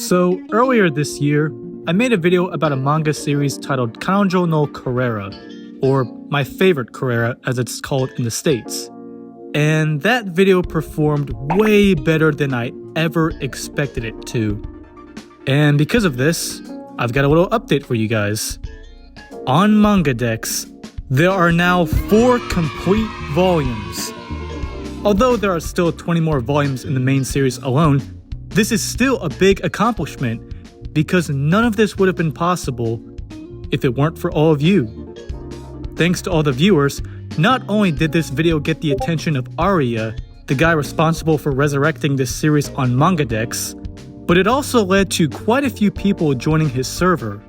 So earlier this year, I made a video about a manga series titled Kanojo no Carrera, or my favorite Carrera as it's called in the States. And that video performed way better than I ever expected it to. And because of this, I've got a little update for you guys. On MangaDex, there are now 4 complete volumes. Although there are still 20 more volumes in the main series alone, this is still a big accomplishment because none of this would have been possible if it weren't for all of you. Thanks to all the viewers, not only did this video get the attention of Aria, the guy responsible for resurrecting this series on MangaDex, but it also led to quite a few people joining his server,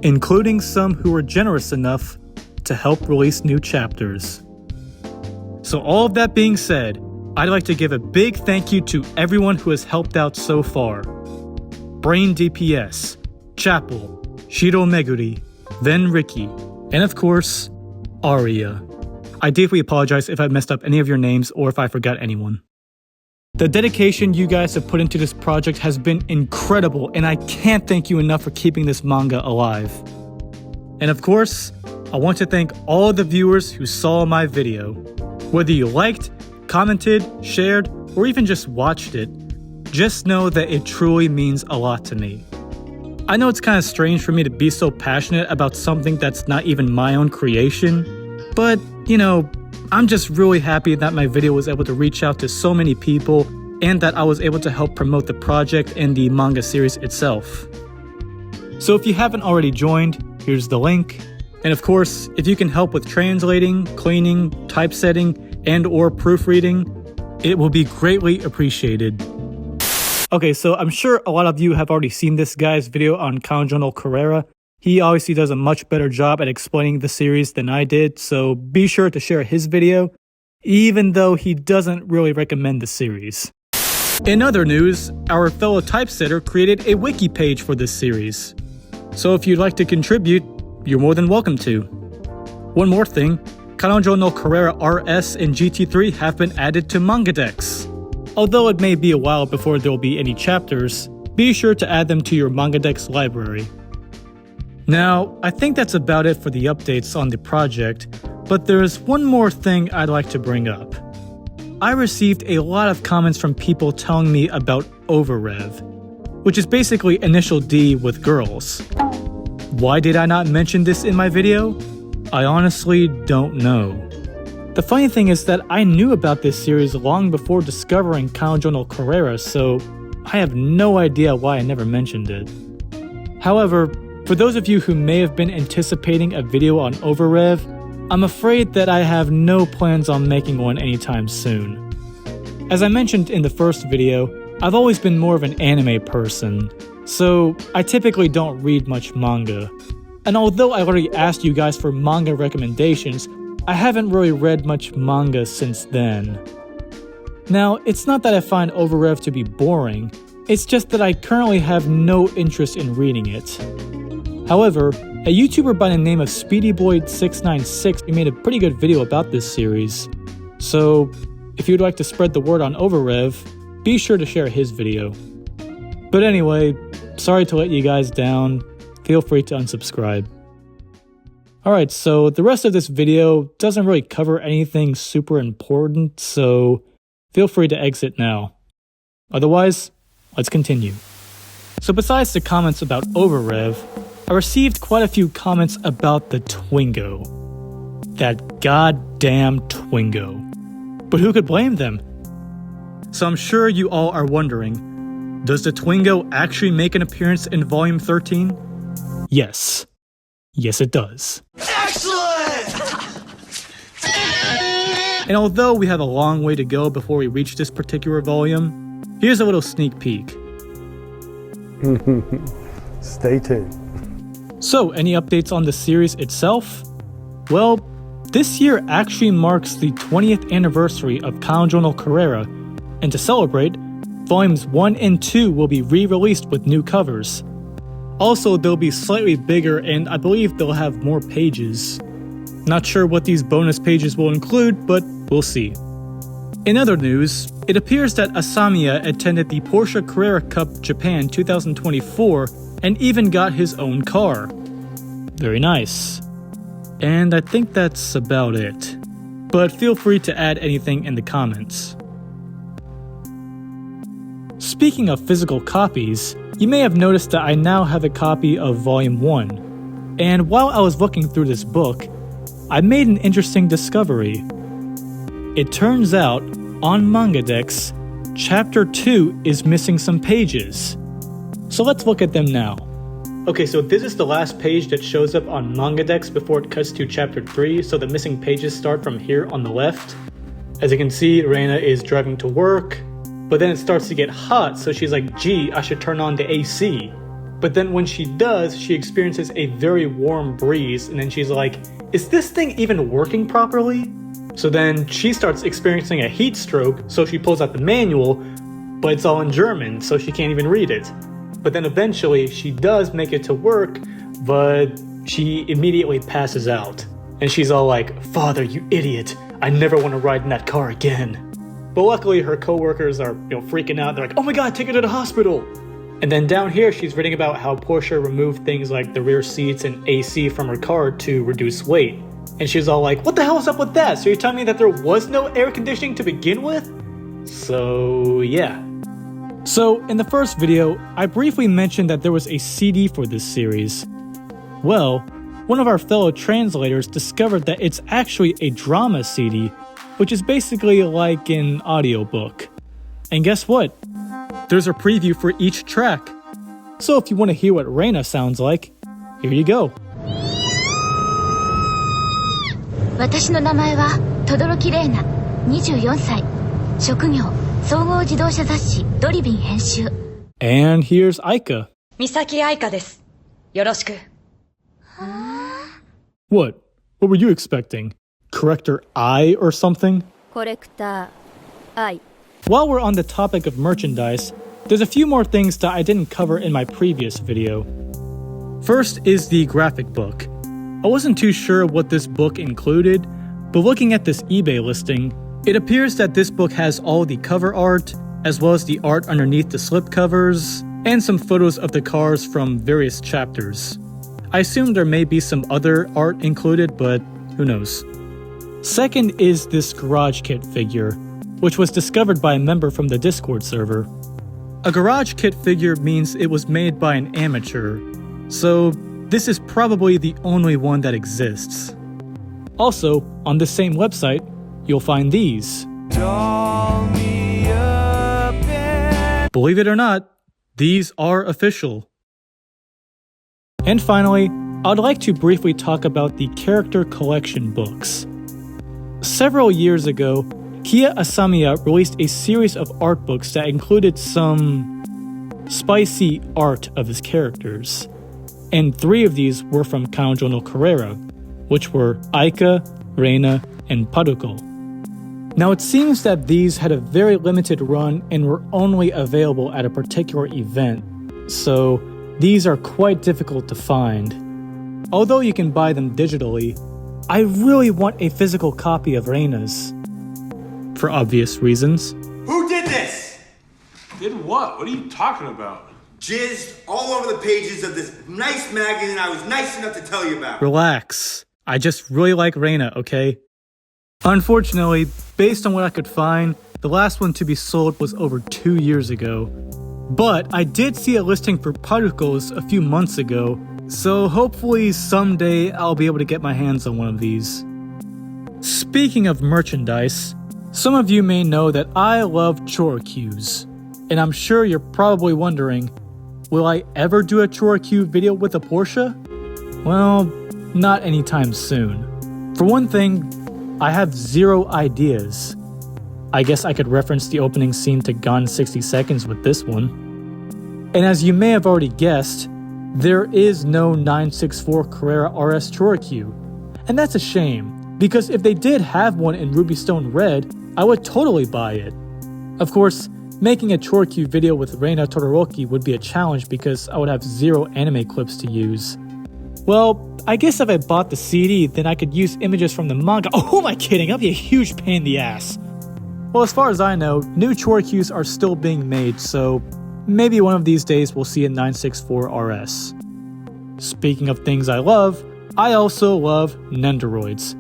including some who were generous enough to help release new chapters. So all of that being said, I'd like to give a big thank you to everyone who has helped out so far. Brain DPS, Chapel, Shiro Meguri, VINwiki, and of course, Aria. I deeply apologize if I messed up any of your names or if I forgot anyone. The dedication you guys have put into this project has been incredible, and I can't thank you enough for keeping this manga alive. And of course, I want to thank all the viewers who saw my video. Whether you liked, commented, shared, or even just watched it, just know that it truly means a lot to me. I know it's kind of strange for me to be so passionate about something that's not even my own creation, but, you know, I'm just really happy that my video was able to reach out to so many people and that I was able to help promote the project and the manga series itself. So if you haven't already joined, here's the link. And of course, if you can help with translating, cleaning, typesetting, and/or proofreading, it will be greatly appreciated. Okay, so I'm sure a lot of you have already seen this guy's video on Kanojo no Carrera. He obviously does a much better job at explaining the series than I did, so be sure to share his video, even though he doesn't really recommend the series. In other news, our fellow typesetter created a wiki page for this series. So if you'd like to contribute, you're more than welcome to. One more thing, Kanojo no Carrera RS and GT3 have been added to MangaDex. Although it may be a while before there will be any chapters, be sure to add them to your MangaDex library. Now, I think that's about it for the updates on the project, but there's one more thing I'd like to bring up. I received a lot of comments from people telling me about overrev, which is basically initial D with girls. Why did I not mention this in my video? I honestly don't know. The funny thing is that I knew about this series long before discovering Kanojo no Carrera, so I have no idea why I never mentioned it. However, for those of you who may have been anticipating a video on overrev, I'm afraid that I have no plans on making one anytime soon. As I mentioned in the first video, I've always been more of an anime person, so I typically don't read much manga. And although I already asked you guys for manga recommendations, I haven't really read much manga since then. Now, it's not that I find overrev to be boring, it's just that I currently have no interest in reading it. However, a YouTuber by the name of SpeedyBoy696 made a pretty good video about this series. So, if you'd like to spread the word on overrev, be sure to share his video. But anyway, sorry to let you guys down. Feel free to unsubscribe. Alright, so the rest of this video doesn't really cover anything super important, so feel free to exit now. Otherwise, let's continue. So besides the comments about overrev, I received quite a few comments about the TWINGO. That goddamn TWINGO. But who could blame them? So I'm sure you all are wondering, does the TWINGO actually make an appearance in Volume 13? Yes. Yes, it does. Excellent! And although we have a long way to go before we reach this particular volume, here's a little sneak peek. Stay tuned. So, any updates on the series itself? Well, this year actually marks the 20th anniversary of Kanojo no Carrera, and to celebrate, Volumes 1 and 2 will be re-released with new covers. Also, they'll be slightly bigger and I believe they'll have more pages. Not sure what these bonus pages will include, but we'll see. In other news, it appears that Asamiya attended the Porsche Carrera Cup Japan 2024 and even got his own car. Very nice. And I think that's about it. But feel free to add anything in the comments. Speaking of physical copies, you may have noticed that I now have a copy of Volume 1. And while I was looking through this book, I made an interesting discovery. It turns out, on MangaDex, Chapter 2 is missing some pages. So let's look at them now. Okay, so this is the last page that shows up on MangaDex before it cuts to Chapter 3, so the missing pages start from here on the left. As you can see, Reina is driving to work, but then it starts to get hot, so she's like, gee, I should turn on the AC. But then when she does, she experiences a very warm breeze, and then she's like, is this thing even working properly? So then she starts experiencing a heat stroke, so she pulls out the manual, but it's all in German, so she can't even read it. But then eventually she does make it to work, but she immediately passes out. And she's all like, Father, you idiot, I never want to ride in that car again. But luckily her coworkers are, freaking out. They're like, oh my god, take her to the hospital. And then down here she's reading about how Porsche removed things like the rear seats and AC from her car to reduce weight. And she's all like, what the hell is up with that? So you're telling me that there was no air conditioning to begin with? So yeah. So in the first video, I briefly mentioned that there was a CD for this series. Well, one of our fellow translators discovered that it's actually a drama CD, which is basically like an audiobook. And guess what? There's a preview for each track. So if you want to hear what Reina sounds like, here you go. 私の名前は轟玲奈、24歳、職業総合自動車雑誌ドリビン編集。 And here's Aika. 三崎愛香です。よろしく。What? What were you expecting? Corrector I or something? コレクター愛。 While we're on the topic of merchandise, there's a few more things that I didn't cover in my previous video. First is the graphic book. I wasn't too sure what this book included, but looking at this eBay listing, it appears that this book has all the cover art, as well as the art underneath the slipcovers, and some photos of the cars from various chapters. I assume there may be some other art included, but who knows. Second is this garage kit figure, which was discovered by a member from the Discord server. A garage kit figure means it was made by an amateur, so this is probably the only one that exists. Also, on the same website, you'll find these. Believe it or not, these are official. And finally, I'd like to briefly talk about the character collection books. Several years ago, Kiya Asamiya released a series of art books that included some spicy art of his characters. And 3 of these were from Kanojo no Carrera, which were Aika, Reina, and Paruko. Now it seems that these had a very limited run and were only available at a particular event, so these are quite difficult to find. Although you can buy them digitally, I really want a physical copy of Reina's. For obvious reasons. Who did this? Did what? What are you talking about? Jizzed all over the pages of this nice magazine I was nice enough to tell you about. Relax. I just really like Reina, okay? Unfortunately, based on what I could find, the last one to be sold was over 2 years ago. But I did see a listing for Paruko's a few months ago, so hopefully someday I'll be able to get my hands on one of these. Speaking of merchandise, some of you may know that I love Chorikyu, and I'm sure you're probably wondering, will I ever do a Chorikyu video with a Porsche? Well, not anytime soon. For one thing, I have 0 ideas. I guess I could reference the opening scene to Gone 60 Seconds with this one. And as you may have already guessed, there is no 964 Carrera RS Chorikyu. And that's a shame, because if they did have one in Ruby Stone Red, I would totally buy it. Of course, making a Chorikyu video with Reina Todoroki would be a challenge because I would have 0 anime clips to use. Well, I guess if I bought the CD, then I could use images from the manga. Oh, who am I kidding? That'd be a huge pain in the ass. Well, as far as I know, new Choryus are still being made, so maybe one of these days we'll see a 964 RS. Speaking of things I love, I also love Nendoroids.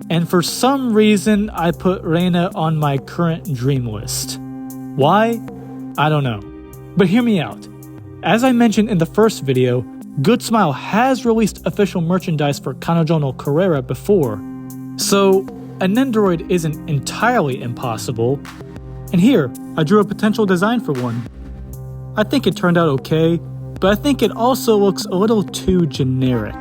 And for some reason, I put Reina on my current dream list. Why? I don't know. But hear me out. As I mentioned in the first video, Good Smile has released official merchandise for Kanojo no Carrera before. So, a Nendoroid isn't entirely impossible. And here, I drew a potential design for one. I think it turned out okay, but I think it also looks a little too generic.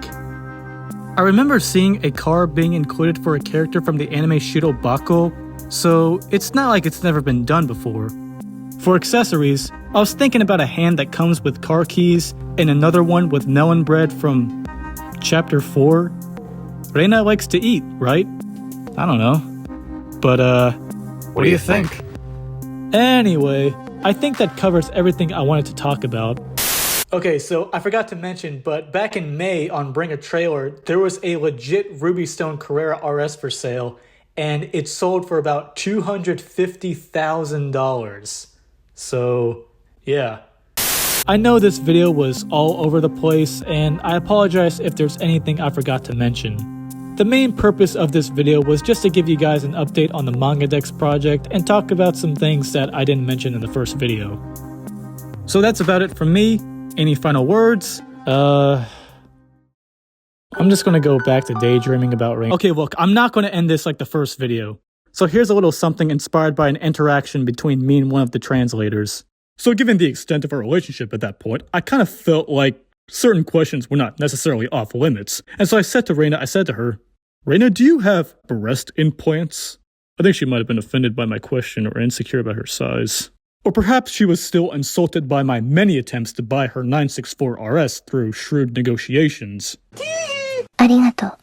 I remember seeing a car being included for a character from the anime Shiro Bako, so it's not like it's never been done before. For accessories, I was thinking about a hand that comes with car keys and another one with melon bread from Chapter 4. Reina likes to eat, right? I don't know. But, what do you think? Anyway, I think that covers everything I wanted to talk about. Okay, so I forgot to mention, but back in May on Bring a Trailer, there was a legit Ruby Stone Carrera RS for sale, and it sold for about $250,000. So, yeah. I know this video was all over the place, and I apologize if there's anything I forgot to mention. The main purpose of this video was just to give you guys an update on the MangaDex project and talk about some things that I didn't mention in the first video. So that's about it from me. Any final words? I'm just gonna go back to daydreaming about rain. Okay, look, I'm not gonna end this like the first video. So here's a little something inspired by an interaction between me and one of the translators. So given the extent of our relationship at that point, I kind of felt like certain questions were not necessarily off limits. And so I said to her, Reina, do you have breast implants? I think she might have been offended by my question or insecure about her size. Or perhaps she was still insulted by my many attempts to buy her 964 RS through shrewd negotiations. ありがとう。